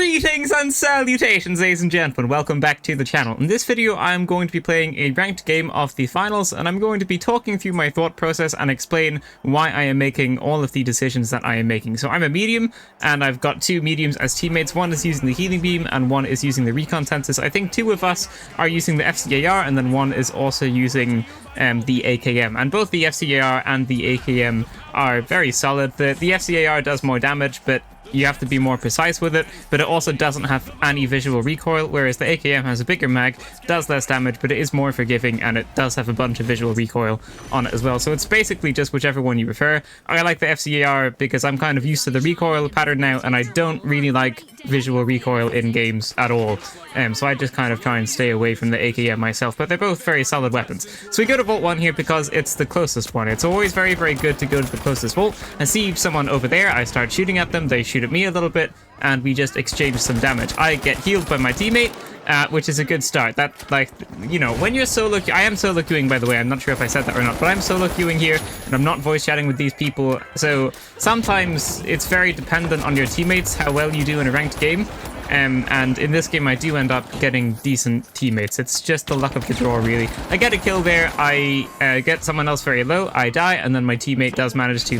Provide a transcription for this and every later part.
Greetings and salutations, ladies and gentlemen. Welcome back to the channel. In this video, I'm going to be playing a ranked game of the finals, and I'm going to be talking through my thought process and explain why I am making all of the decisions that I am making. So I'm a medium, and I've got two mediums as teammates. One is using the healing beam, and one is using the recon census. I think two of us are using the FCAR, and then one is also using the AKM. And both the FCAR and the AKM are very solid. The FCAR does more damage, but you have to be more precise with it, but it also doesn't have any visual recoil, whereas the AKM has a bigger mag, does less damage, but it is more forgiving, and it does have a bunch of visual recoil on it as well. So it's basically just whichever one you prefer. I like the FCAR because I'm kind of used to the recoil pattern now, and I don't really like visual recoil in games at all. So I just kind of try and stay away from the AKM myself, but they're both very solid weapons. So we go to Vault 1 here because it's the closest one. It's always very, very good to go to the closest vault and see someone over there. I start shooting at them, they shoot at me a little bit, and we just exchange some damage. I get healed by my teammate, which is a good start. That, like, you know, when you're solo... I am solo queuing, by the way. I'm not sure if I said that or not, but I'm solo queuing here, and I'm not voice chatting with these people. So sometimes it's very dependent on your teammates, how well you do in a ranked game. And in this game, I do end up getting decent teammates. It's just the luck of the draw, really. I get a kill there, I get someone else very low, I die, and then my teammate does manage to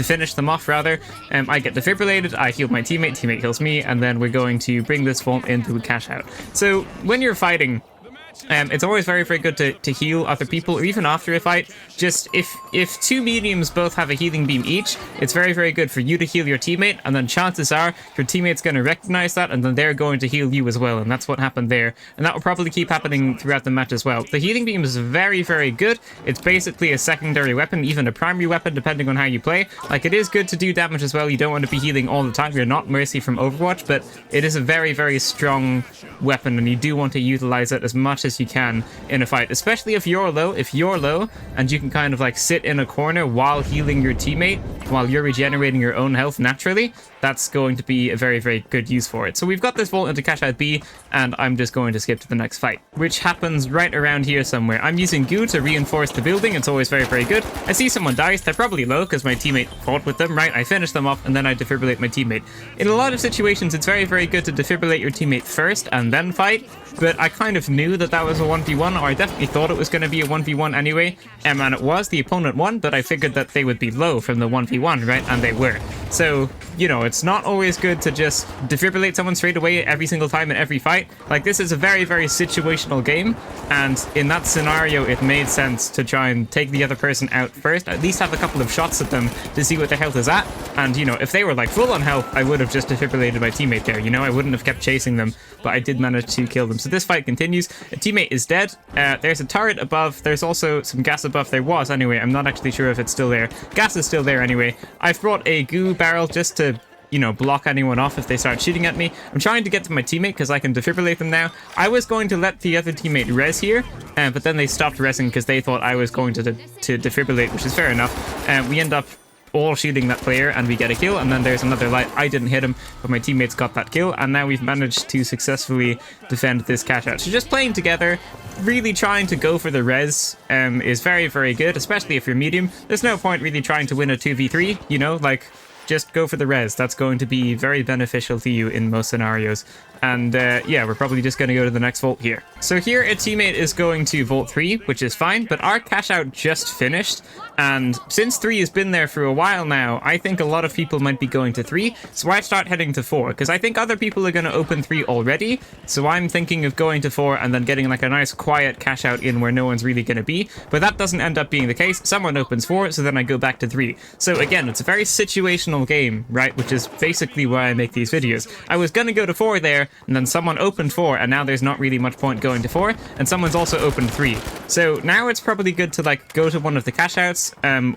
finish them off, rather. I get defibrillated, I heal my teammate heals me, and then we're going to bring this vault into a cash out. So when you're fighting, it's always very, very good to heal other people, or even after a fight. Just if two mediums both have a healing beam each, it's very, very good for you to heal your teammate, and then chances are your teammate's going to recognize that, and then they're going to heal you as well, and that's what happened there. And that will probably keep happening throughout the match as well. The healing beam is very, very good. It's basically a secondary weapon, even a primary weapon, depending on how you play. Like, it is good to do damage as well. You don't want to be healing all the time. You're not Mercy from Overwatch, but it is a very, very strong weapon, and you do want to utilize it as much as you can in a fight, especially if you're low. If you're low and you can kind of like sit in a corner while healing your teammate while you're regenerating your own health naturally, that's going to be a very, very good use for it. So we've got this vault into cash out B, and I'm just going to skip to the next fight, which happens right around here somewhere. I'm using goo to reinforce the building. It's always very, very good. I see someone dies. They're probably low because my teammate fought with them, right? I finish them off, and then I defibrillate my teammate. In a lot of situations, it's very, very good to defibrillate your teammate first and then fight, but I kind of knew that that was a 1v1, or I definitely thought it was going to be a 1v1 anyway, and it was. The opponent won, but I figured that they would be low from the 1v1, right? And they were. So, you know, it's not always good to just defibrillate someone straight away every single time in every fight. Like, this is a very, very situational game, and in that scenario, it made sense to try and take the other person out first, at least have a couple of shots at them to see what their health is at. And, you know, if they were like full on health, I would have just defibrillated my teammate there, you know? I wouldn't have kept chasing them, but I did manage to kill them. So this fight continues. A teammate is dead. There's a turret above. There's also some gas above. There was, anyway. I'm not actually sure if it's still there. Gas is still there anyway. I've brought a goo barrel just to, you know, block anyone off if they start shooting at me. I'm trying to get to my teammate because I can defibrillate them now. I was going to let the other teammate res here, but then they stopped resing because they thought I was going to defibrillate, which is fair enough. We end up all shooting that player, and we get a kill, and then there's another light. I didn't hit him, but my teammates got that kill, and now we've managed to successfully defend this cash out. So just playing together, really trying to go for the res is very, very good, especially if you're medium. There's no point really trying to win a 2v3, you know, like, just go for the res. That's going to be very beneficial to you in most scenarios. And yeah, we're probably just going to go to the next vault here. So here a teammate is going to vault 3, which is fine, but our cash out just finished. And since 3 has been there for a while now, I think a lot of people might be going to 3. So I start heading to 4, because I think other people are going to open 3 already. So I'm thinking of going to 4 and then getting like a nice quiet cash out in where no one's really going to be. But that doesn't end up being the case. Someone opens 4, so then I go back to 3. So again, it's a very situational game, right? Which is basically why I make these videos. I was going to go to 4 there, and then someone opened 4, and now there's not really much point going to 4, and someone's also opened 3. So now it's probably good to like go to one of the cash outs,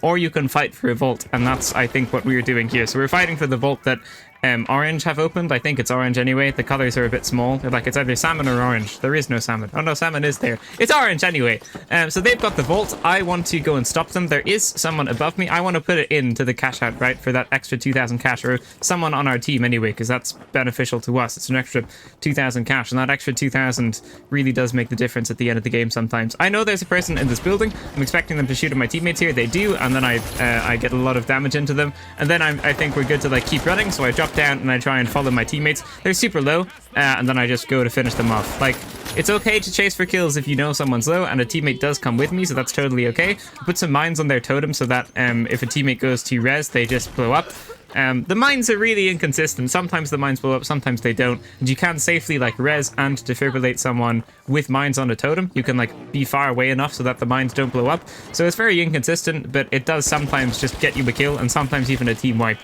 or you can fight for a vault, and that's, I think, what we're doing here. So we're fighting for the vault that Orange have opened. I think it's orange anyway. The colors are a bit small. They're like, it's either salmon or orange. There is no salmon. Oh no, salmon is there. It's orange anyway. So they've got the vault. I want to go and stop them. There is someone above me. I want to put it into the cash out, right, for that extra 2,000 cash, or someone on our team anyway, because that's beneficial to us. It's an extra 2,000 cash, and that extra 2,000 really does make the difference at the end of the game sometimes. I know there's a person in this building. I'm expecting them to shoot at my teammates here. They do, and then I get a lot of damage into them, and then I think we're good to like keep running. So I drop drop down and I try and follow my teammates. They're super low, and then I just go to finish them off. Like, it's okay to chase for kills if you know someone's low, and a teammate does come with me, so that's totally okay. Put some mines on their totem so that if a teammate goes to res, they just blow up. The mines are really inconsistent. Sometimes the mines blow up, sometimes they don't. And you can safely like res and defibrillate someone with mines on a totem. You can like be far away enough so that the mines don't blow up. So it's very inconsistent, but it does sometimes just get you a kill and sometimes even a team wipe,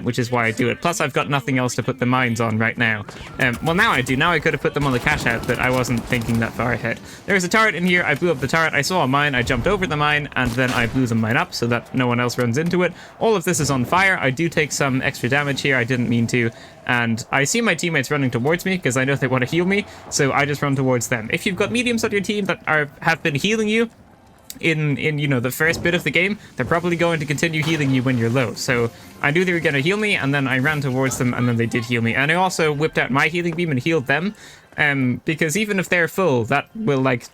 which is why I do it. Plus I've got nothing else to put the mines on right now. Well, now I do. Now I could have put them on the cash out, but I wasn't thinking that far ahead. There's a turret in here. I blew up the turret. I saw a mine. I jumped over the mine and then I blew the mine up so that no one else runs into it. All of this is on fire. I do take some extra damage here. I didn't mean to, and I see my teammates running towards me because I know they want to heal me, so I just run towards them. If you've got mediums on your team that have been healing you in you know the first bit of the game, they're probably going to continue healing you when you're low. So I knew they were going to heal me, and then I ran towards them, and then they did heal me. And I also whipped out my healing beam and healed them. Because even if they're full, that will like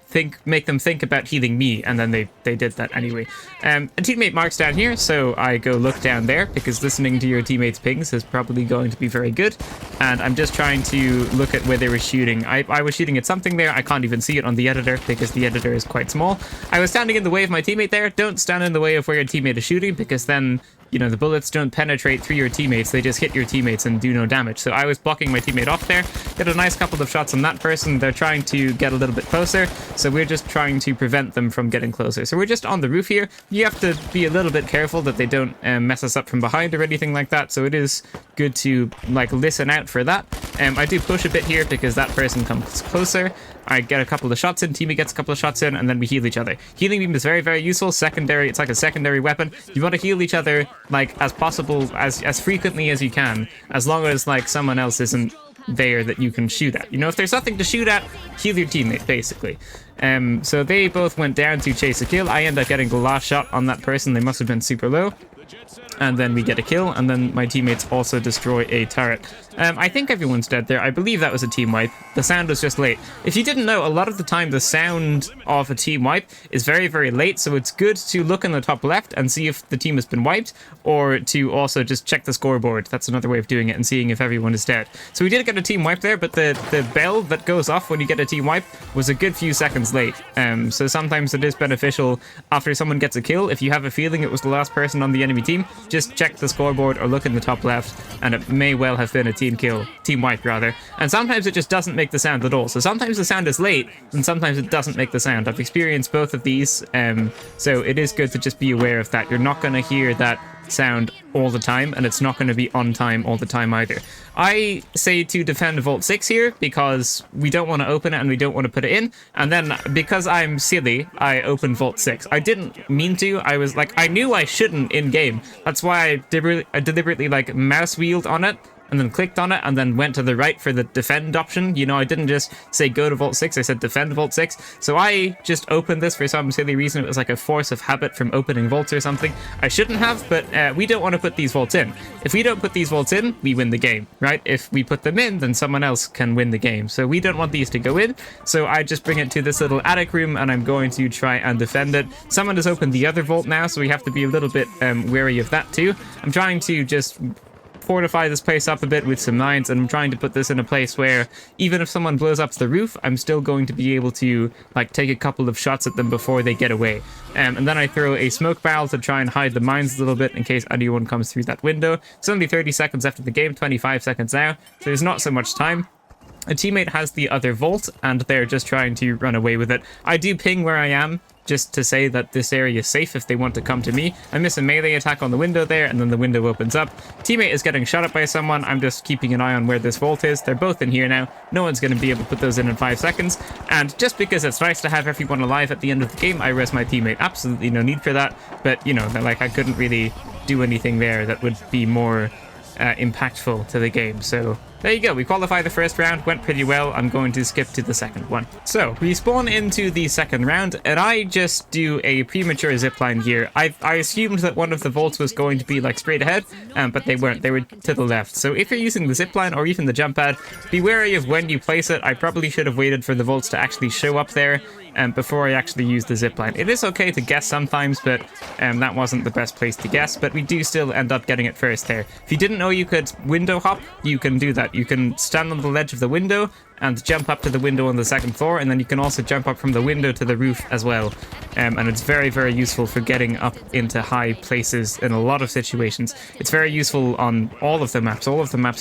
make them think about healing me, and then they did that anyway. A teammate marks down here, so I go look down there because listening to your teammates' pings is probably going to be very good. And I'm just trying to look at where they were shooting. I was shooting at something there. I can't even see it on the editor because the editor is quite small. I was standing in the way of my teammate there. Don't stand in the way of where your teammate is shooting, because then you know, the bullets don't penetrate through your teammates, they just hit your teammates and do no damage. So I was blocking my teammate off there, get a nice couple of shots on that person. They're trying to get a little bit closer, so we're just trying to prevent them from getting closer. So we're just on the roof here. You have to be a little bit careful that they don't mess us up from behind or anything like that, so it is good to, like, listen out for that. I do push a bit here because that person comes closer. I get a couple of shots in, teammate gets a couple of shots in, and then we heal each other. Healing beam is very, very useful. Secondary, it's like a secondary weapon. You want to heal each other like as possible, as frequently as you can, as long as like someone else isn't there that you can shoot at. You know, if there's nothing to shoot at, heal your teammate, basically. So they both went down to chase a kill. I end up getting the last shot on that person. They must have been super low. And then we get a kill, and then my teammates also destroy a turret. I think everyone's dead there. I believe that was a team wipe. The sound was just late. If you didn't know, a lot of the time the sound of a team wipe is very, very late, so it's good to look in the top left and see if the team has been wiped, or to also just check the scoreboard. That's another way of doing it, and seeing if everyone is dead. So we did get a team wipe there, but the bell that goes off when you get a team wipe was a good few seconds late. So sometimes it is beneficial after someone gets a kill. If you have a feeling it was the last person on the enemy team, just check the scoreboard or look in the top left, and it may well have been a team wipe rather. And sometimes it just doesn't make the sound at all. So sometimes the sound is late, and sometimes it doesn't make the sound. I've experienced both of these, so it is good to just be aware of that. You're not going to hear that sound all the time, and it's not going to be on time all the time either. I say to defend Vault 6 here because we don't want to open it and we don't want to put it in, and then because I'm silly, I open Vault 6. I didn't mean to. I was like, I knew I shouldn't in game. That's why I deliberately like mouse wheeled on it and then clicked on it and then went to the right for the defend option. You know, I didn't just say go to Vault 6, I said defend Vault 6. So I just opened this for some silly reason. It was like a force of habit from opening vaults or something. I shouldn't have, but we don't want to put these vaults in. If we don't put these vaults in, we win the game, right? If we put them in, then someone else can win the game. So we don't want these to go in. So I just bring it to this little attic room and I'm going to try and defend it. Someone has opened the other vault now, so we have to be a little bit wary of that too. I'm trying to just fortify this place up a bit with some mines, and I'm trying to put this in a place where even if someone blows up the roof, I'm still going to be able to like take a couple of shots at them before they get away. And then I throw a smoke barrel to try and hide the mines a little bit in case anyone comes through that window. It's only 30 seconds after the game, 25 seconds now, so there's not so much time. A teammate has the other vault and they're just trying to run away with it. I do ping where I am just to say that this area is safe if they want to come to me. I miss a melee attack on the window there, and then the window opens up. Teammate is getting shot at by someone. I'm just keeping an eye on where this vault is. They're both in here now. No one's going to be able to put those in 5 seconds. And just because it's nice to have everyone alive at the end of the game, I res my teammate. Absolutely no need for that. But, you know, like I couldn't really do anything there that would be more impactful to the game. So there you go. We qualify the first round. Went pretty well. I'm going to skip to the second one. So we spawn into the second round, and I just do a premature zipline here. I assumed that one of the vaults was going to be like straight ahead, but they weren't. They were to the left. So if you're using the zipline or even the jump pad, be wary of when you place it. I probably should have waited for the vaults to actually show up there before I actually use the zipline. It is okay to guess sometimes, but that wasn't the best place to guess, but we do still end up getting it first there. If you didn't know you could window hop, you can do that. You can stand on the ledge of the window and jump up to the window on the second floor, and then you can also jump up from the window to the roof as well. And it's very, very useful for getting up into high places in a lot of situations. It's very useful on all of the maps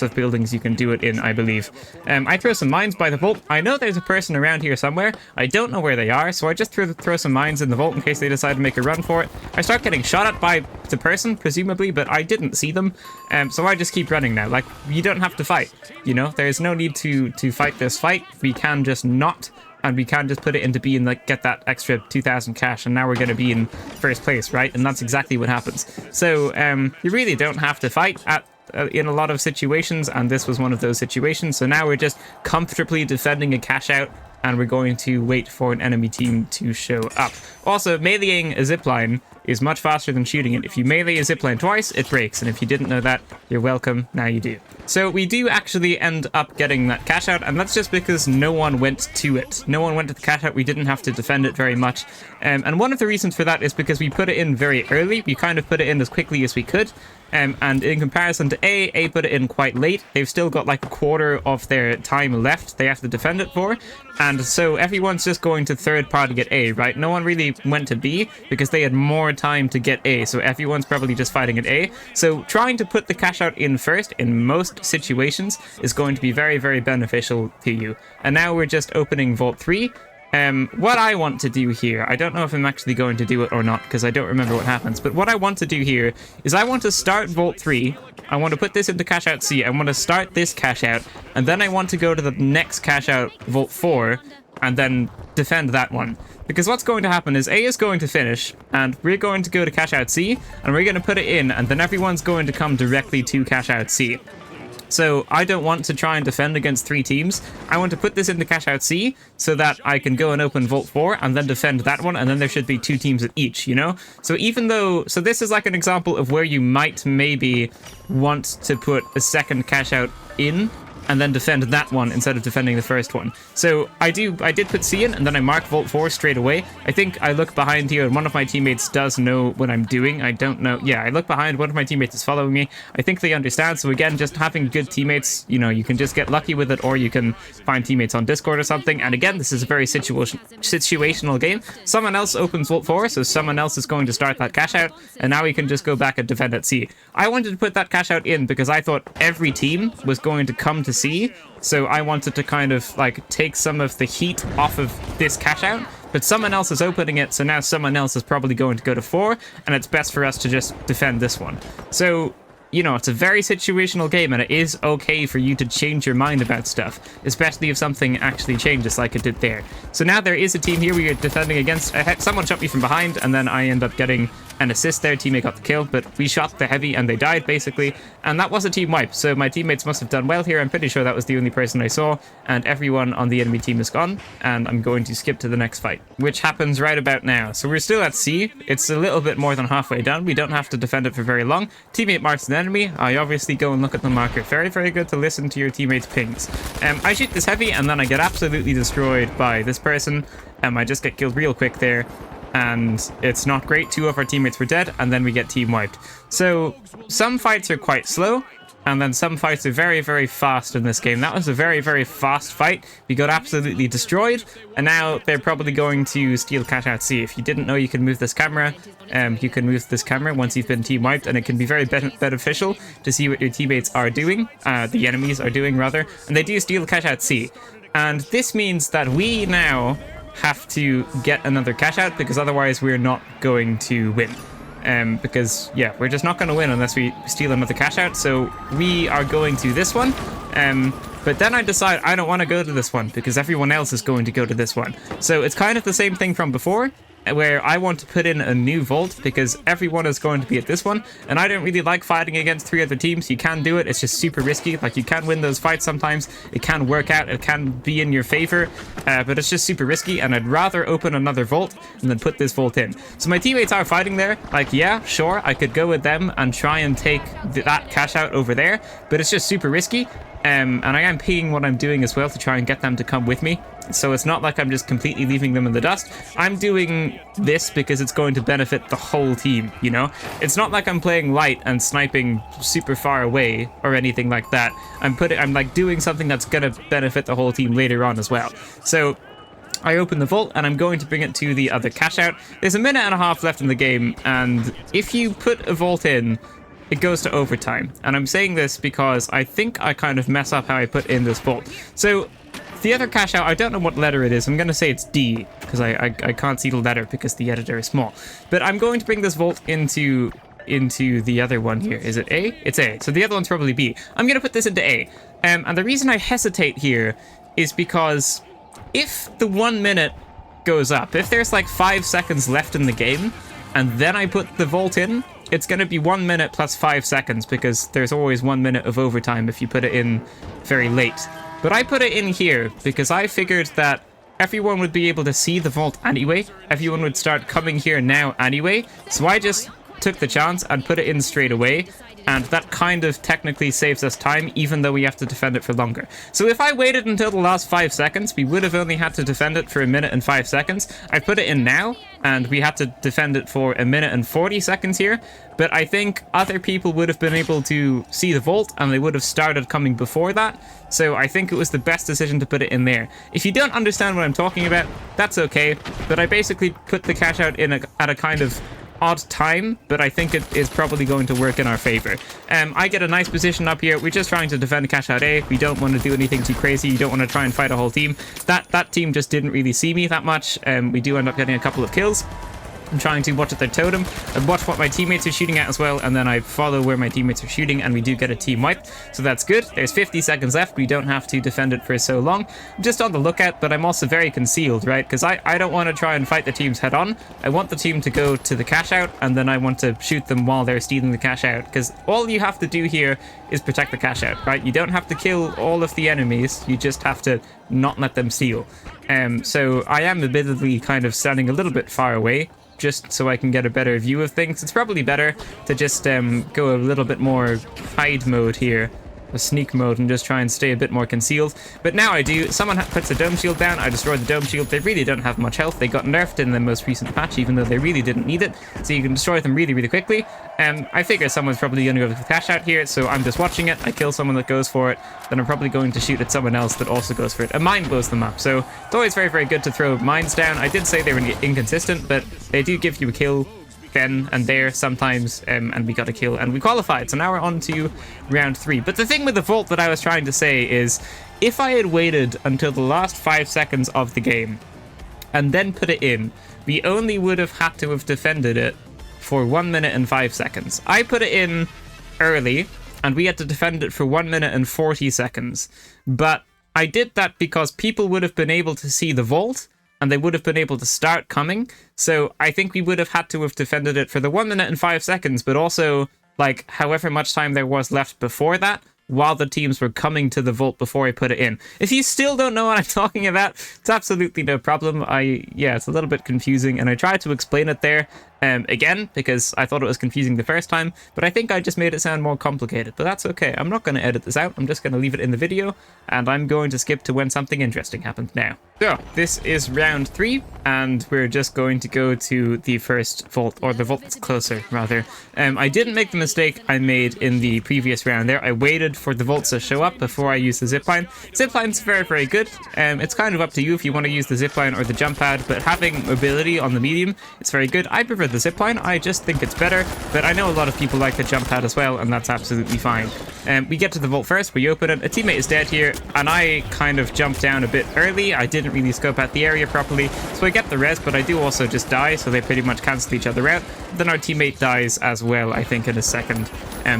of buildings you can do it in, I believe. I throw some mines by the vault. I know there's a person around here somewhere. I don't know where they are, so I just throw some mines in the vault in case they decide to make a run for it. I start getting shot at by the person, presumably, but I didn't see them. So I just keep running now. Like, you don't have to fight, you know? There's no need to fight this fight. We can just not, and we can just put it into B and like get that extra 2,000 cash, and now we're going to be in first place, right? And that's exactly what happens. So you really don't have to fight in a lot of situations, and this was one of those situations. So now we're just comfortably defending a cash out, and we're going to wait for an enemy team to show up. Also, meleeing a zipline is much faster than shooting it. If you melee a zipline twice, it breaks, and if you didn't know that, you're welcome, now you do. So we do actually end up getting that cash out, and that's just because no one went to it. No one went to the cash out. We didn't have to defend it very much. And one of the reasons for that is because we put it in very early. We kind of put it in as quickly as we could. And in comparison to A put it in quite late. They've still got like a quarter of their time left they have to defend it for. And so everyone's just going to third pod to get A, right? No one really went to B because they had more time to get A. So everyone's probably just fighting at A. So trying to put the cash out in first in most situations is going to be very, very beneficial to you. And now we're just opening Vault 3. What I want to do here, I don't know if I'm actually going to do it or not because I don't remember what happens, but what I want to do here is I want to start Vault 3, I want to put this into cash out C, I want to start this cash out, and then I want to go to the next cash out, Vault 4, and then defend that one. Because what's going to happen is A is going to finish, and we're going to go to cash out C, and we're going to put it in, and then everyone's going to come directly to cash out C. So I don't want to try and defend against 3 teams. I want to put this into cash out C so that I can go and open Vault 4 and then defend that one, and then there should be 2 teams at each, you know? So even though, so this is like an example of where you might maybe want to put a second cash out in and then defend that one instead of defending the first one. So I did put C in, and then I mark Vault 4 straight away. I think I look behind here, and one of my teammates does know what I'm doing. I don't know. Yeah, I look behind, one of my teammates is following me. I think they understand. So again, just having good teammates, you know, you can just get lucky with it, or you can find teammates on Discord or something. And again, this is a very situational game. Someone else opens Vault 4, so someone else is going to start that cash out, and now we can just go back and defend at C. I wanted to put that cash out in because I thought every team was going to come to C, so I wanted to kind of like take some of the heat off of this cash out, but someone else is opening it, so now someone else is probably going to go to 4, and it's best for us to just defend this one. So, you know, it's a very situational game, and it is okay for you to change your mind about stuff, especially if something actually changes like it did there. So now there is a team here we are defending against. Someone shot me from behind, and then I end up getting an assist there. Teammate got the kill, but we shot the heavy and they died basically, and that was a team wipe. So my teammates must have done well here. I'm pretty sure that was the only person I saw, and everyone on the enemy team is gone, and I'm going to skip to the next fight, which happens right about now. So we're still at C. It's a little bit more than halfway done. We don't have to defend it for very long. Teammate marks an enemy. I obviously go and look at the marker. Very, very good to listen to your teammates' pings. I shoot this heavy, and then I get absolutely destroyed by this person. I just get killed real quick there, and it's not great. 2 of our teammates were dead, and then we get team wiped. So some fights are quite slow, and then some fights are very, very fast in this game. That was a very, very fast fight. We got absolutely destroyed, and now they're probably going to steal cash out C. If you didn't know, you can move this camera. You can move this camera once you've been team wiped, and it can be very beneficial to see what your teammates are doing, the enemies are doing rather, and they do steal cash out C. And this means that we now have to get another cash out, because otherwise we're not going to win. Because yeah, we're just not going to win unless we steal another cash out. So we are going to this one, but then I decide I don't want to go to this one because everyone else is going to go to this one. So it's kind of the same thing from before. where I want to put in a new vault because everyone is going to be at this one, and I don't really like fighting against 3 other teams. You can do it, it's just super risky. Like, you can win those fights sometimes, it can work out, it can be in your favor, but it's just super risky, and I'd rather open another vault and then put this vault in. So my teammates are fighting there. Like, yeah, sure, I could go with them and try and take that cash out over there, but it's just super risky. And I am paying what I'm doing as well to try and get them to come with me. So it's not like I'm just completely leaving them in the dust. I'm doing this because it's going to benefit the whole team, you know? It's not like I'm playing light and sniping super far away or anything like that. I'm like doing something that's going to benefit the whole team later on as well. So I open the vault and I'm going to bring it to the other cash out. There's a minute and a half left in the game, and if you put a vault in, it goes to overtime. And I'm saying this because I think I kind of mess up how I put in this vault. So the other cash out, I don't know what letter it is. I'm going to say it's D because I can't see the letter because the editor is small. But I'm going to bring this vault into the other one here. Is it A? It's A. So the other one's probably B. I'm going to put this into A. And the reason I hesitate here is because if the 1 minute goes up, if there's like 5 seconds left in the game, and then I put the vault in, it's going to be 1 minute plus 5 seconds because there's always 1 minute of overtime if you put it in very late. But I put it in here because I figured that everyone would be able to see the vault anyway. Everyone would start coming here now anyway. So I just took the chance and put it in straight away. And that kind of technically saves us time, even though we have to defend it for longer. So if I waited until the last 5 seconds, we would have only had to defend it for 1 minute and 5 seconds. I put it in now, and we had to defend it for 1 minute and 40 seconds here. But I think other people would have been able to see the vault, and they would have started coming before that. So I think it was the best decision to put it in there. If you don't understand what I'm talking about, that's okay. But I basically put the cash out in at a kind of odd time, but I think it is probably going to work in our favor. I get a nice position up here. We're just trying to defend cash out A. We don't want to do anything too crazy. You don't want to try and fight a whole team. That team just didn't really see me that much. We do end up getting a couple of kills. I'm trying to watch at their totem and watch what my teammates are shooting at as well, and then I follow where my teammates are shooting, and we do get a team wipe, so that's good. There's 50 seconds left. We don't have to defend it for so long. I'm just on the lookout, but I'm also very concealed, right? Because I don't want to try and fight the teams head on. I want the team to go to the cash out, and then I want to shoot them while they're stealing the cash out, because all you have to do here is protect the cash out, right? You don't have to kill all of the enemies. You just have to not let them steal. So I am admittedly kind of standing a little bit far away, just so I can get a better view of things. It's probably better to just go a little bit more hide mode here, a sneak mode, and just try and stay a bit more concealed. But now I do. Someone puts the dome shield down. I destroy the dome shield. They really don't have much health. They got nerfed in the most recent patch, even though they really didn't need it. So you can destroy them really, really quickly. I figure someone's probably going to go for the cash out here, so I'm just watching it. I kill someone that goes for it. Then I'm probably going to shoot at someone else that also goes for it. A mine blows them up. So it's always very, very good to throw mines down. I did say they were inconsistent, but they do give you a kill then and there sometimes, and we got a kill and we qualified. So now we're on to round 3. But the thing with the vault that I was trying to say is, if I had waited until the last 5 seconds of the game and then put it in, we only would have had to have defended it for 1 minute and 5 seconds. I put it in early and we had to defend it for 1 minute and 40 seconds. But I did that because people would have been able to see the vault and they would have been able to start coming. So I think we would have had to have defended it for the 1 minute and 5 seconds, but also like however much time there was left before that, while the teams were coming to the vault before I put it in. If you still don't know what I'm talking about, it's absolutely no problem. Yeah, it's a little bit confusing, and I tried to explain it there again, because I thought it was confusing the first time, but I think I just made it sound more complicated, but that's okay. I'm not going to edit this out. I'm just going to leave it in the video, and I'm going to skip to when something interesting happens now. So, this is round 3, and we're just going to go to the first vault, or the vault that's closer, rather. I didn't make the mistake I made in the previous round there. I waited for the vaults to show up before I used the zipline. Zipline's very, very good. It's kind of up to you if you want to use the zipline or the jump pad, but having mobility on the medium, it's very good. I prefer the zipline. I just think it's better, but I know a lot of people like the jump pad as well, and that's absolutely fine. We get to the vault first, we open it, a teammate is dead here, and I kind of jumped down a bit early. I didn't really scope out the area properly, so I get the res, but I do also just die, so they pretty much cancel each other out. then our teammate dies as well, I think, in a second.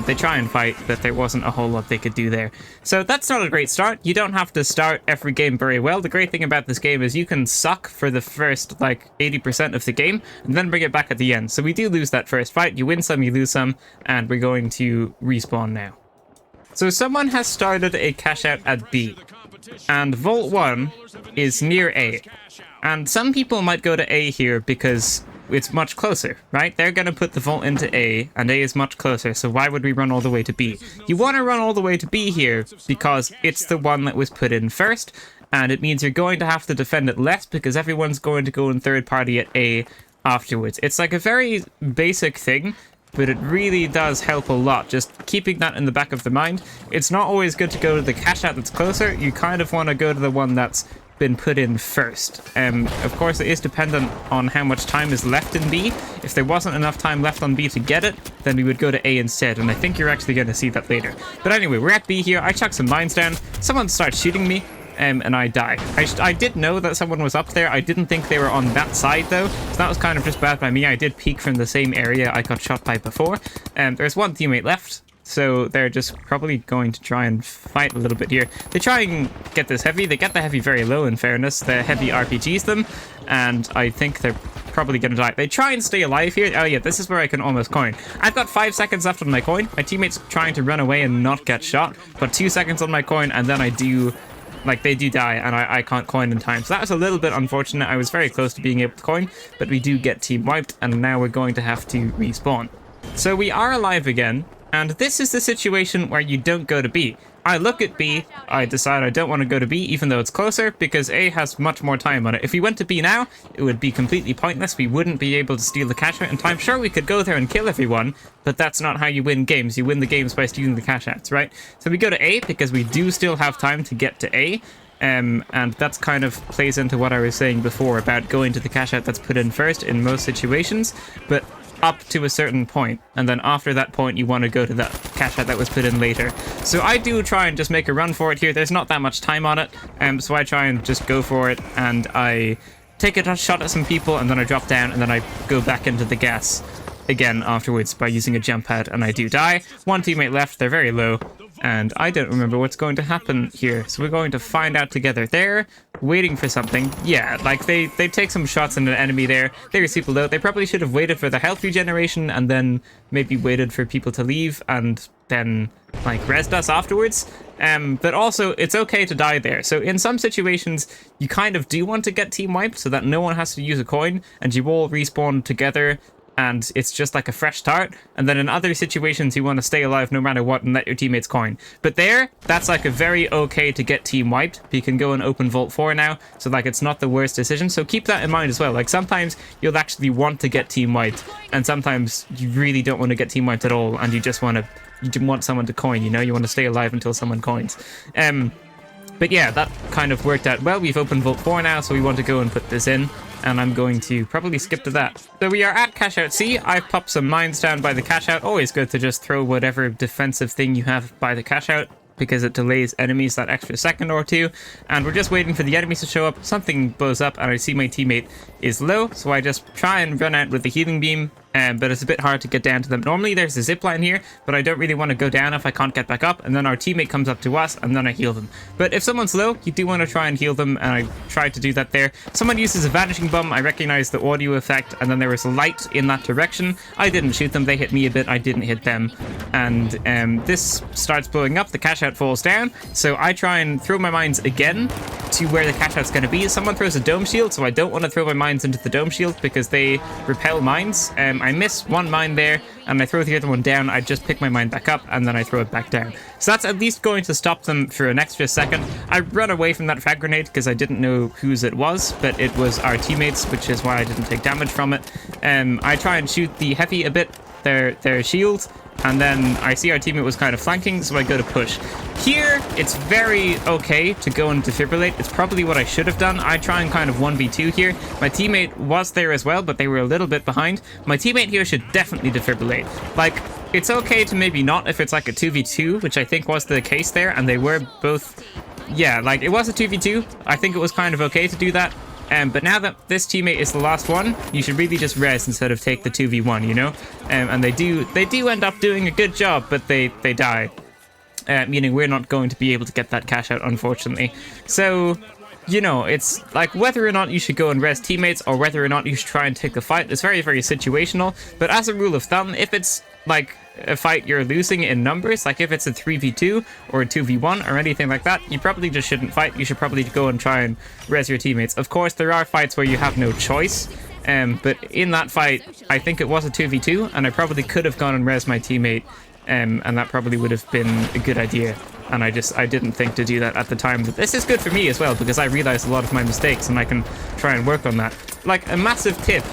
They try and fight, but there wasn't a whole lot they could do there. So that's not a great start. You don't have to start every game very well. The great thing about this game is you can suck for the first, like, 80% of the game, and then bring it back at the end. So we do lose that first fight. You win some, you lose some, and we're going to respawn now. So someone has started a cash out at B, and Vault 1 is near A. And some people might go to A here because it's much closer, right? They're going to put the vault into A, and A is much closer, so why would we run all the way to B? You want to run all the way to B here because it's the one that was put in first, and it means you're going to have to defend it less because everyone's going to go in third party at A afterwards. It's like a very basic thing, but it really does help a lot, just keeping that in the back of the mind. It's not always good to go to the cash out that's closer. You kind of want to go to the one that's been put in first. Of course, it is dependent on how much time is left in B. If there wasn't enough time left on B to get it, then we would go to A instead, and I think you're actually going to see that later. But anyway, we're at B here. I chuck some mines down. Someone starts shooting me, and I die. I did know that someone was up there. I didn't think they were on that side, though, so that was kind of just bad by me. I did peek from the same area I got shot by before. There's one teammate left, so they're just probably going to try and fight a little bit here. They try and get this heavy. They get the heavy very low, in fairness. The heavy RPGs them, and I think they're probably going to die. They try and stay alive here. Oh yeah, this is where I can almost coin. I've got 5 seconds left on my coin. My teammate's trying to run away and not get shot, but 2 seconds on my coin, and then I do... like, they do die, and I can't coin in time. So that was a little bit unfortunate. I was very close to being able to coin, but we do get team wiped, and now we're going to have to respawn. So we are alive again, and this is the situation where you don't go to B. I look at B, I decide I don't want to go to B, even though it's closer, because A has much more time on it. If we went to B now, it would be completely pointless. We wouldn't be able to steal the cash out in time. Sure, we could go there and kill everyone, but that's not how you win games. You win the games by stealing the cash outs, right? So we go to A, because we do still have time to get to A. And that's kind of plays into what I was saying before about going to the cash out that's put in first in most situations, but up to a certain point, and then after that point you want to go to that cash out that was put in later. So I do try and just make a run for it here. There's not that much time on it, so I try and just go for it, and I take a shot at some people, and then I drop down, and then I go back into the gas again afterwards by using a jump pad, and I do die. One teammate left, they're very low, and I don't remember what's going to happen here, so we're going to find out together. They're waiting for something. Yeah, like they take some shots at an enemy there. They receive a load. They probably should have waited for the health regeneration and then maybe waited for people to leave and then like rest us afterwards. But also it's okay to die there. So in some situations you kind of do want to get team wiped so that no one has to use a coin and you all respawn together, and it's just like a fresh start. And then in other situations you want to stay alive no matter what and let your teammates coin. But there, that's like a very okay to get team wiped. You can go and open Vault 4 now, so like it's not the worst decision. So keep that in mind as well. Like sometimes you'll actually want to get team wiped, and sometimes you really don't want to get team wiped at all, and you just want someone to coin, you know? You want to stay alive until someone coins. But yeah, that kind of worked out well. We've opened Vault 4 now, so we want to go and put this in. And I'm going to probably skip to that. So we are at cash out C. I've popped some mines down by the cash out. Always good to just throw whatever defensive thing you have by the cash out, because it delays enemies that extra second or two. And we're just waiting for the enemies to show up. Something blows up and I see my teammate is low, so I just try and run out with the healing beam. But it's a bit hard to get down to them. Normally there's a zip line here, but I don't really want to go down if I can't get back up, and then our teammate comes up to us and then I heal them. But if someone's low, you do want to try and heal them, and I tried to do that there. Someone uses a vanishing bomb. I recognize the audio effect, and then there was light in that direction. I didn't shoot them. They hit me a bit. I didn't hit them. And this starts blowing up. The cash out falls down, so I try and throw my mines again to where the cash out's going to be. Someone throws a dome shield, so I don't want to throw my mines into the dome shield because they repel mines. I miss one mine there, and I throw the other one down. I just pick my mine back up, and then I throw it back down. So that's at least going to stop them for an extra second. I run away from that frag grenade because I didn't know whose it was, but it was our teammates, which is why I didn't take damage from it. I try and shoot the heavy a bit, their shield, and then I see our teammate was kind of flanking, so I go to push. Here, it's very okay to go and defibrillate. It's probably what I should have done. I try and kind of 1v2 here. My teammate was there as well, but they were a little bit behind. My teammate here should definitely defibrillate. Like, it's okay to maybe not if it's like a 2v2, which I think was the case there, and they were both... Yeah, like, it was a 2v2. I think it was kind of okay to do that. But now that this teammate is the last one, you should really just res instead of take the 2v1, you know? And they do end up doing a good job, but they die. Meaning we're not going to be able to get that cash out, unfortunately. So, you know, it's like whether or not you should go and res teammates or whether or not you should try and take the fight is very, very situational. But as a rule of thumb, if it's like a fight you're losing in numbers, like if it's a 3v2 or a 2v1 or anything like that, you probably just shouldn't fight. You should probably go and try and res your teammates. Of course, there are fights where you have no choice. But in that fight, I think it was a 2v2, and I probably could have gone and res my teammate. And that probably would have been a good idea, and I didn't think to do that at the time. But this is good for me as well, because I realized a lot of my mistakes and I can try and work on that. Like, a massive tip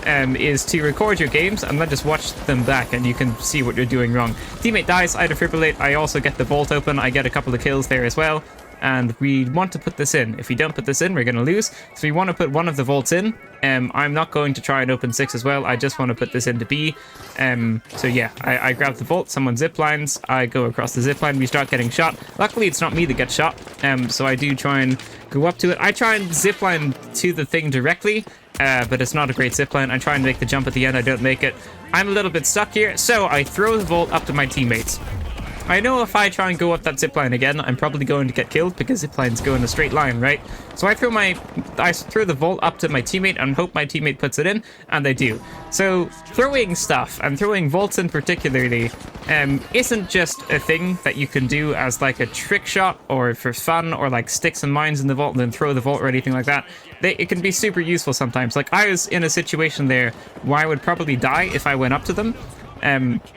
is to record your games and then just watch them back, and you can see what you're doing wrong. Teammate dies, I defibrillate, I also get the vault open, I get a couple of kills there as well. And we want to put this in. If we don't put this in, we're going to lose. So we want to put one of the vaults in. I'm not going to try and open 6 as well. I just want to put this into B. So yeah, I grab the vault. Someone zip lines. I go across the zip line. We start getting shot. Luckily, it's not me that gets shot. So I do try and go up to it. I try and zip line to the thing directly. But it's not a great zip line. I try and make the jump at the end. I don't make it. I'm a little bit stuck here. So I throw the vault up to my teammates. I know if I try and go up that zipline again, I'm probably going to get killed because ziplines go in a straight line, right? So I throw the vault up to my teammate and hope my teammate puts it in, and they do. So throwing stuff, and throwing vaults in particularly, isn't just a thing that you can do as like a trick shot or for fun, or like stick some mines in the vault and then throw the vault or anything like that. It can be super useful sometimes. Like, I was in a situation there where I would probably die if I went up to them,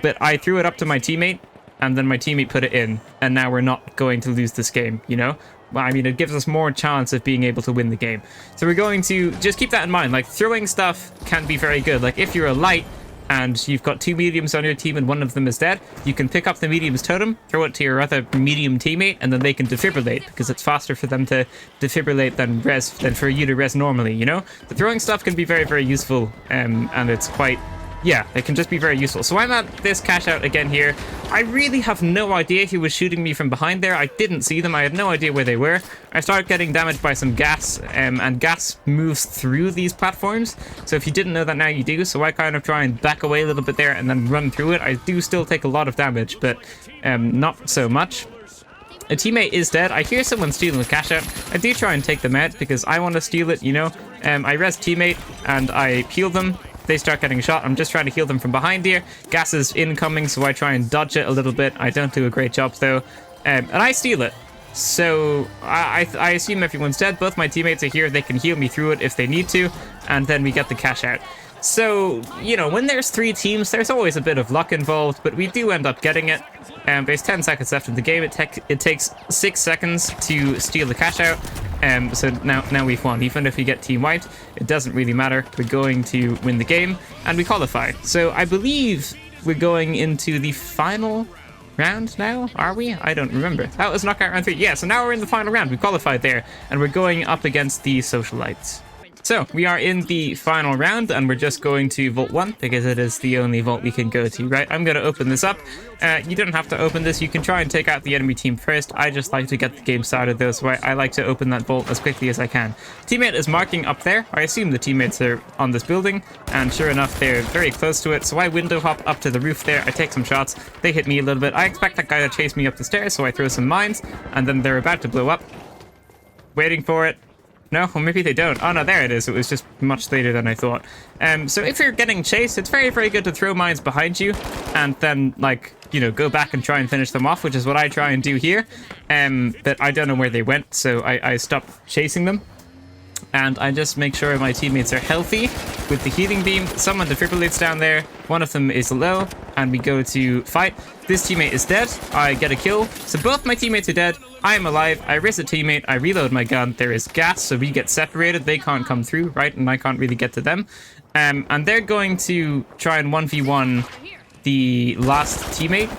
but I threw it up to my teammate, and then my teammate put it in, and now we're not going to lose this game, you know? Well, I mean, it gives us more chance of being able to win the game. So we're going to just keep that in mind. Like, throwing stuff can be very good. Like, if you're a light and you've got 2 mediums on your team and one of them is dead, you can pick up the medium's totem, throw it to your other medium teammate, and then they can defibrillate, because it's faster for them to defibrillate than for you to res normally, you know? The throwing stuff can be very, very useful, and it's quite... Yeah, it can just be very useful. So I'm at this cash out again here. I really have no idea who was shooting me from behind there. I didn't see them. I had no idea where they were. I started getting damaged by some gas, and gas moves through these platforms. So if you didn't know that, now you do. So I kind of try and back away a little bit there and then run through it. I do still take a lot of damage, but not so much. A teammate is dead. I hear someone stealing the cash out. I do try and take them out because I want to steal it, you know. I res teammate and I heal them. They start getting shot. I'm just trying to heal them from behind here. Gas is incoming, so I try and dodge it a little bit. I don't do a great job, though. And I steal it. So I assume everyone's dead. Both my teammates are here. They can heal me through it if they need to. And then we get the cash out. So, you know, when there's 3 teams, there's always a bit of luck involved, but we do end up getting it. There's 10 seconds left in the game. It takes 6 seconds to steal the cash out. So now we've won. Even if we get team wiped, it doesn't really matter. We're going to win the game, and we qualify. So I believe we're going into the final round now, are we? I don't remember. That was knockout round 3. Yeah, so now we're in the final round. We qualified there, and we're going up against the socialites. So, we are in the final round, and we're just going to Vault 1, because it is the only vault we can go to, right? I'm going to open this up. You don't have to open this. You can try and take out the enemy team first. I just like to get the game started, though, so I like to open that vault as quickly as I can. Teammate is marking up there. I assume the teammates are on this building, and sure enough, they're very close to it, so I window hop up to the roof there. I take some shots. They hit me a little bit. I expect that guy to chase me up the stairs, so I throw some mines, and then they're about to blow up. Waiting for it. No, well, maybe they don't. Oh, no, there it is. It was just much later than I thought. So if you're getting chased, it's very, very good to throw mines behind you and then, like, you know, go back and try and finish them off, which is what I try and do here. But I don't know where they went, so I stopped chasing them. And I just make sure my teammates are healthy with the healing beam. Someone defibrillates down there. One of them is low, and we go to fight. This teammate is dead. I get a kill. So both my teammates are dead. I am alive. I res a teammate. I reload my gun. There is gas, so we get separated. They can't come through, right? And I can't really get to them. And they're going to try and 1v1 the last teammate.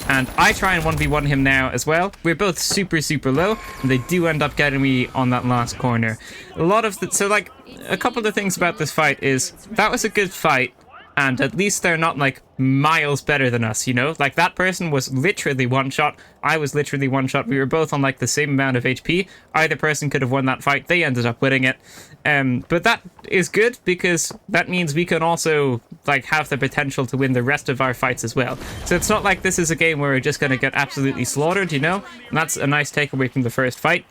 And I try and 1v1 him now as well. We're both super, super low, and they do end up getting me on that last corner. A lot of the... So, like, a couple of things about this fight is that was a good fight, and at least they're not like miles better than us, you know? Like that person was literally one shot, I was literally one shot, we were both on like the same amount of HP. Either person could have won that fight, they ended up winning it. But that is good because that means we can also like have the potential to win the rest of our fights as well. So it's not like this is a game where we're just going to get absolutely slaughtered, you know? And that's a nice takeaway from the first fight.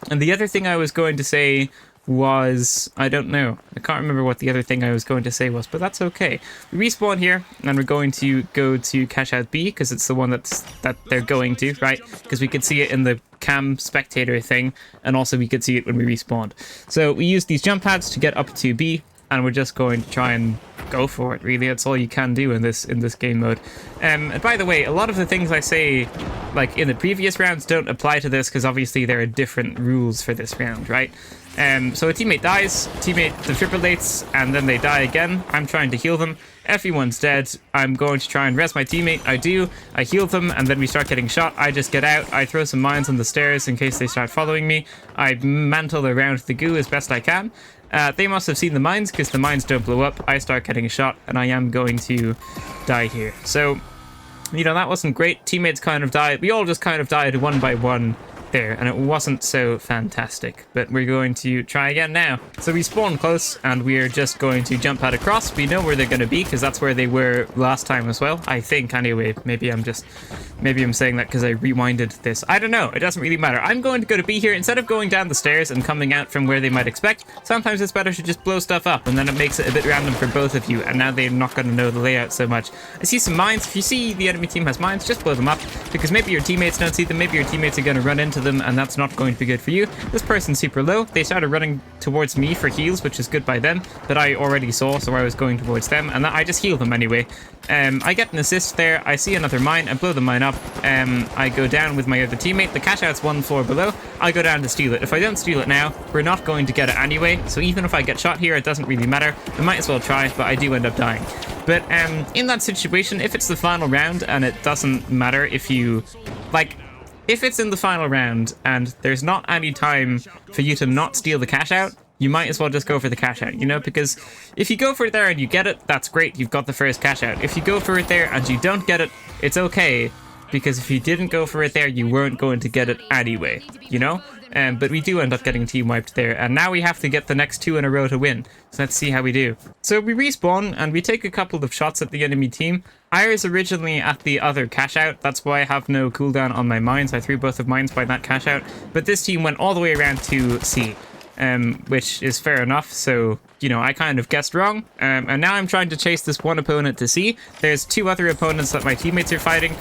And the other thing I was going to say was, I don't know, I can't remember what the other thing I was going to say was, but that's okay. We respawn here and we're going to go to cash out B because it's the one that they're going to, right? Because we could see it in the cam spectator thing, and also we could see it when we respawned. So we use these jump pads to get up to B, and we're just going to try and go for it, really. That's all you can do in this game mode. And by the way, a lot of the things I say like in the previous rounds don't apply to this because obviously there are different rules for this round, right? So a teammate dies, teammate defibrillates, and then they die again. I'm trying to heal them. Everyone's dead. I'm going to try and res my teammate. I do. I heal them, and then we start getting shot. I just get out. I throw some mines on the stairs in case they start following me. I mantle around the goo as best I can. They must have seen the mines because the mines don't blow up. I start getting shot, and I am going to die here. So, you know, that wasn't great. Teammates kind of died. We all just kind of died one by one there, and it wasn't so fantastic, but we're going to try again now. So we spawn close and we're just going to jump pad across. We know where they're going to be because that's where they were last time as well, I think. Anyway, maybe I'm saying that because I rewinded this. I don't know, it doesn't really matter. I'm going to go to B here. Instead of going down the stairs and coming out from where they might expect, sometimes it's better to just blow stuff up, and then it makes it a bit random for both of you, and now they're not going to know the layout so much. I see some mines. If you see the enemy team has mines, just blow them up, because maybe your teammates don't see them, maybe your teammates are going to run into them, and that's not going to be good for you. This person's super low. They started running towards me for heals, which is good by them, that I already saw, so I was going towards them, and I just heal them anyway. I get an assist there. I see another mine. I blow the mine up. I go down with my other teammate. The cash out's one floor below. I go down to steal it. If I don't steal it now, we're not going to get it anyway, so even if I get shot here, it doesn't really matter. I might as well try, but I do end up dying. But in that situation, if it's the final round and it doesn't matter if you, like, if it's in the final round and there's not any time for you to not steal the cash out, you might as well just go for the cash out, you know, because if you go for it there and you get it, that's great, you've got the first cash out. If you go for it there and you don't get it, it's okay, because if you didn't go for it there, you weren't going to get it anyway, you know? But we do end up getting team wiped there, and now we have to get the next 2 in a row to win. So let's see how we do. So we respawn, and we take a couple of shots at the enemy team. I was originally at the other cash out, that's why I have no cooldown on my mines. I threw both of mines by that cash out, but this team went all the way around to C. Which is fair enough, so, you know, I kind of guessed wrong, and now I'm trying to chase this one opponent to C. There's 2 other opponents that my teammates are fighting,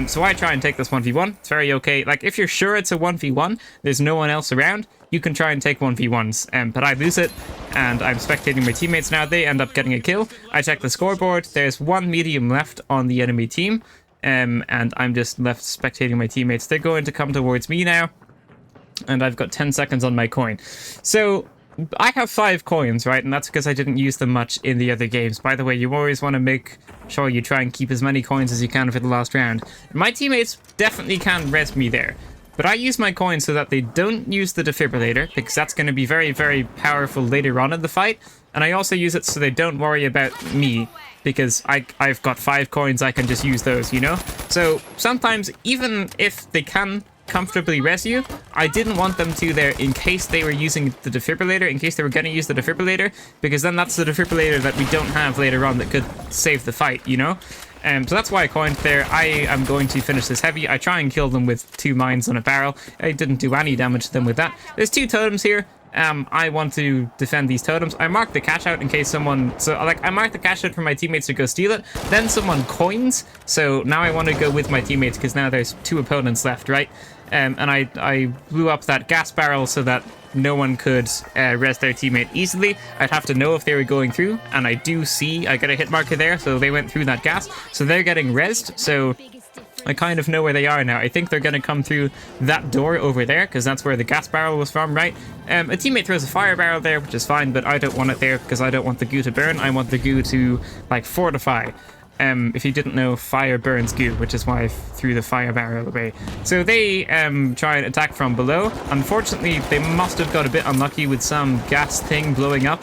so I try and take this 1v1. It's very okay. Like, if you're sure it's a 1v1, there's no one else around, you can try and take 1v1s, but I lose it, and I'm spectating my teammates now. They end up getting a kill. I check the scoreboard. There's 1 medium left on the enemy team, and I'm just left spectating my teammates. They're going to come towards me now, and I've got 10 seconds on my coin. So I have 5 coins, right? And that's because I didn't use them much in the other games. By the way, you always want to make sure you try and keep as many coins as you can for the last round. My teammates definitely can res me there, but I use my coins so that they don't use the defibrillator, because that's going to be very, very powerful later on in the fight. And I also use it so they don't worry about me, because I've got 5 coins, I can just use those, you know? So sometimes, even if they can comfortably res you, I didn't want them to there in case they were using the defibrillator, in case they were going to use the defibrillator, because then that's the defibrillator that we don't have later on that could save the fight, you know? So that's why I coined there. I am going to finish this heavy. I try and kill them with 2 mines on a barrel. I didn't do any damage to them with that. There's 2 totems here. I want to defend these totems. I mark the cash out in case someone, so like I mark the cash out for my teammates to go steal it, then someone coins, so now I want to go with my teammates because now there's 2 opponents left, right? And I blew up that gas barrel so that no one could res their teammate easily. I'd have to know if they were going through, and I do see I got a hit marker there, so they went through that gas, so they're getting resed, so I kind of know where they are now. I think they're going to come through that door over there, because that's where the gas barrel was from, right? A teammate throws a fire barrel there, which is fine, but I don't want it there, because I don't want the goo to burn. I want the goo to, like, fortify. If you didn't know, fire burns goo, which is why I threw the fire barrel away. So they try and attack from below. Unfortunately, they must have got a bit unlucky with some gas thing blowing up.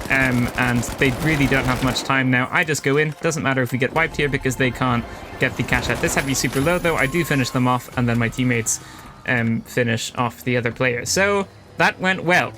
And they really don't have much time now. I just go in. Doesn't matter if we get wiped here because they can't get the cash out. This heavy super low though. I do finish them off, and then my teammates finish off the other player. So that went well.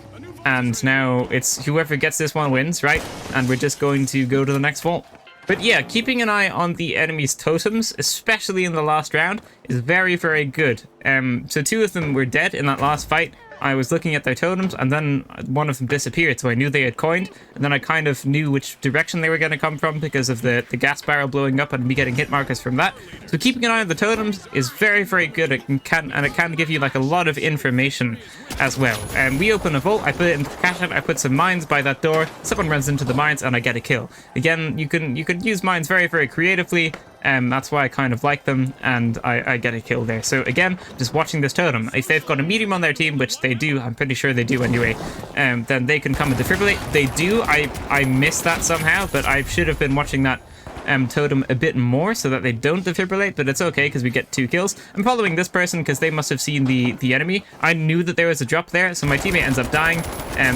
And now it's whoever gets this one wins, right? And we're just going to go to the next vault. But yeah, keeping an eye on the enemy's totems, especially in the last round, is very, very good. So 2 of them were dead in that last fight. I was looking at their totems, and then one of them disappeared, so I knew they had coined, and then I kind of knew which direction they were going to come from because of the gas barrel blowing up and me getting hit markers from that. So keeping an eye on the totems is very, very good. It can give you like a lot of information as well. We open a vault, I put it into the cash out, I put some mines by that door, someone runs into the mines, and I get a kill. Again, you can use mines very, very creatively. That's why I kind of like them, and I get a kill there. So again, just watching this totem. If they've got a medium on their team, which they do, I'm pretty sure they do anyway, then they can come and defibrillate. They do. I missed that somehow, but I should have been watching that totem a bit more so that they don't defibrillate, but it's okay because we get 2 kills. I'm following this person because they must have seen the enemy. I knew that there was a drop there, so my teammate ends up dying,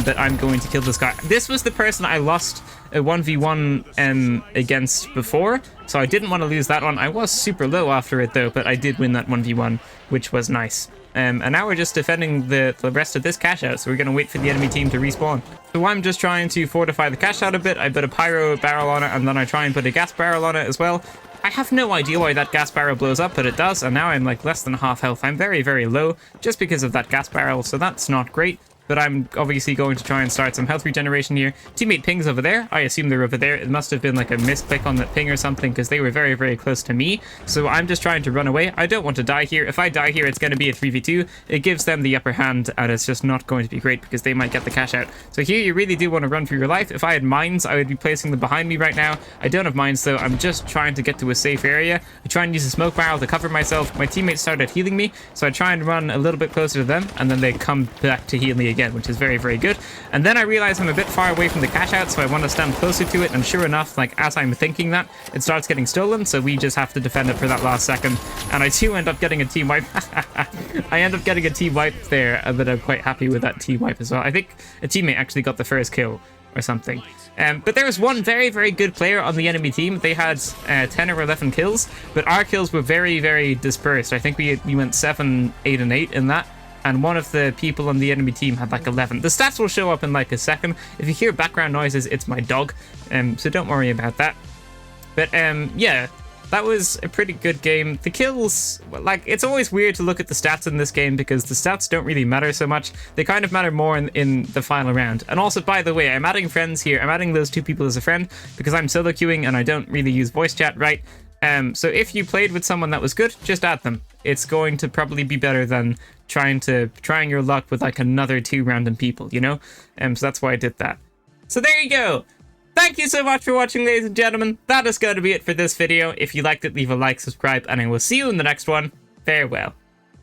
but I'm going to kill this guy. This was the person I lost a 1v1 against before, so I didn't want to lose that one. I was super low after it though, but I did win that 1v1, which was nice. And now we're just defending the rest of this cash out, so we're going to wait for the enemy team to respawn. So I'm just trying to fortify the cash out a bit. I put a pyro barrel on it, and then I try and put a gas barrel on it as well. I have no idea why that gas barrel blows up, but it does, and now I'm like less than half health. I'm very, very low just because of that gas barrel, so that's not great. But I'm obviously going to try and start some health regeneration here. Teammate pings over there. I assume they're over there. It must have been like a misclick on that ping or something because they were very, very close to me. So I'm just trying to run away. I don't want to die here. If I die here, it's going to be a 3v2. It gives them the upper hand, and it's just not going to be great because they might get the cash out. So here you really do want to run for your life. If I had mines, I would be placing them behind me right now. I don't have mines though. I'm just trying to get to a safe area. I try and use a smoke barrel to cover myself. My teammates started healing me, so I try and run a little bit closer to them, and then they come back to heal me again, which is very, very good. And then I realize I'm a bit far away from the cash out, so I want to stand closer to it, and sure enough, like as I'm thinking that, it starts getting stolen, so we just have to defend it for that last second. And I do end up getting a team wipe. I end up getting a team wipe there, but I'm quite happy with that team wipe as well. I think a teammate actually got the first kill or something. But there was one very, very good player on the enemy team. They had 10 or 11 kills, but our kills were very, very dispersed. I think we went 7, 8, and 8 in that. And one of the people on the enemy team had like 11. The stats will show up in like a second. If you hear background noises, it's my dog. So don't worry about that. But yeah, that was a pretty good game. The kills, like, it's always weird to look at the stats in this game because the stats don't really matter so much. They kind of matter more in the final round. And also, by the way, I'm adding friends here. I'm adding those 2 people as a friend because I'm solo queuing and I don't really use voice chat, right? So if you played with someone that was good, just add them. It's going to probably be better than trying your luck with like another 2 random people, you know? So that's why I did that. So there you go. Thank you so much for watching, ladies and gentlemen. That is going to be it for this video. If you liked it, leave a like, subscribe, and I will see you in the next one. Farewell.